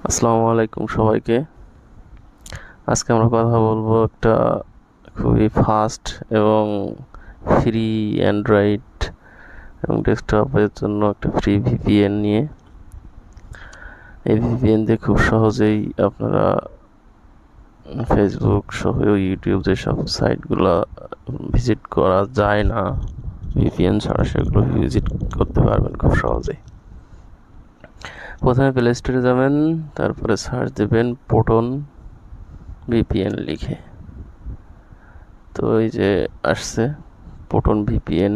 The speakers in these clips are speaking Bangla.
আসসালামু আলাইকুম সবাইকে। আজকে আমরা কথা বলবো একটা খুবই ফাস্ট এবং ফ্রি অ্যান্ড্রয়েড এবং ডেস্কটপের জন্য একটা ফ্রি ভিপিএন নিয়ে। এই ভিপিএন দিয়ে খুব সহজেই আপনারা ফেসবুক সহ ইউটিউব যেসব সাইটগুলো ভিজিট করা যায় না ভিপিএন ছাড়া, সেগুলো ভিজিট করতে পারবেন খুব সহজেই। প্রথমে প্লে স্টোরে যাবেন, তারপরে সার্চ দেবেন প্রোটন ভিপিএন লিখে। তো এই যে আসছে প্রোটন ভিপিএন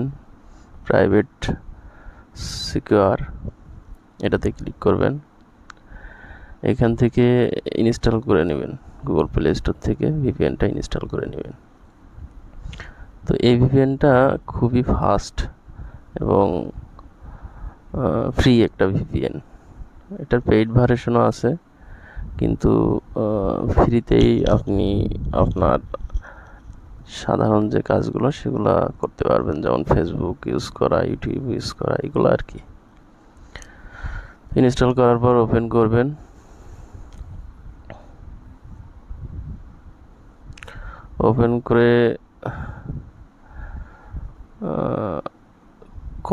প্রাইভেট সিকিউর, এটাতে ক্লিক করবেন। এখান থেকে ইনস্টল করে নেবেন, গুগল প্লে স্টোর থেকে ভিপিএনটা ইনস্টল করে নেবেন। তো এই ভিপিএনটা খুবই ফাস্ট এবং ফ্রি একটা ভিপিএন। এটার পেইড ভার্সনও আছে, কিন্তু ফ্রিতেই আপনি আপনার সাধারণ যে কাজগুলো সেগুলো করতে পারবেন, যেমন ফেসবুক ইউজ করা, ইউটিউব ইউজ করা, এগুলো আর কি। ইনস্টল করার পর ওপেন করবেন। ওপেন করে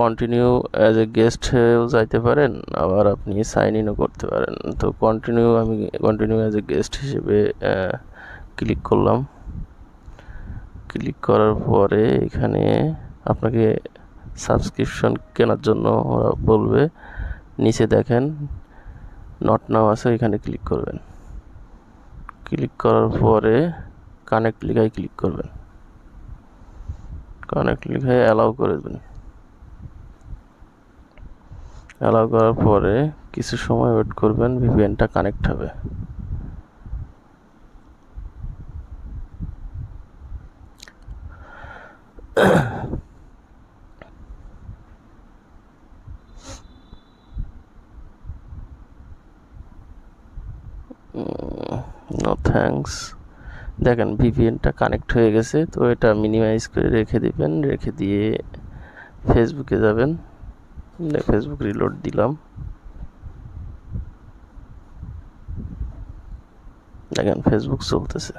কন্টিনিউ অ্যাজ এ গেস্ট হয়েও যাইতে পারেন, আবার আপনি সাইন ইনও করতে পারেন। তো আমি কন্টিনিউ অ্যাজ এ গেস্ট হিসেবে ক্লিক করলাম। ক্লিক করার পরে এখানে আপনাকে সাবস্ক্রিপশন কেনার জন্য ওরা বলবে। নিচে দেখেন নট নাও আছে, এখানে ক্লিক করবেন। ক্লিক করার পরে কানেক্ট লেখায় ক্লিক করবেন। কানেক্ট লেখায় অ্যালাউ করে দেবেন। অ্যালাউ করার পরে কিছু সময় ওয়েট করবেন, ভিপিএনটা কানেক্ট হবে। No thanks. দেখেন ভিপিএনটা কানেক্ট হয়ে গেছে। তো এটা মিনিমাইজ করে রেখে দিবেন। রেখে দিয়ে ফেসবুকে যাবেন। ফেসবুক রিলোড দিলাম। দেখেন ফেসবুক চলতেছে।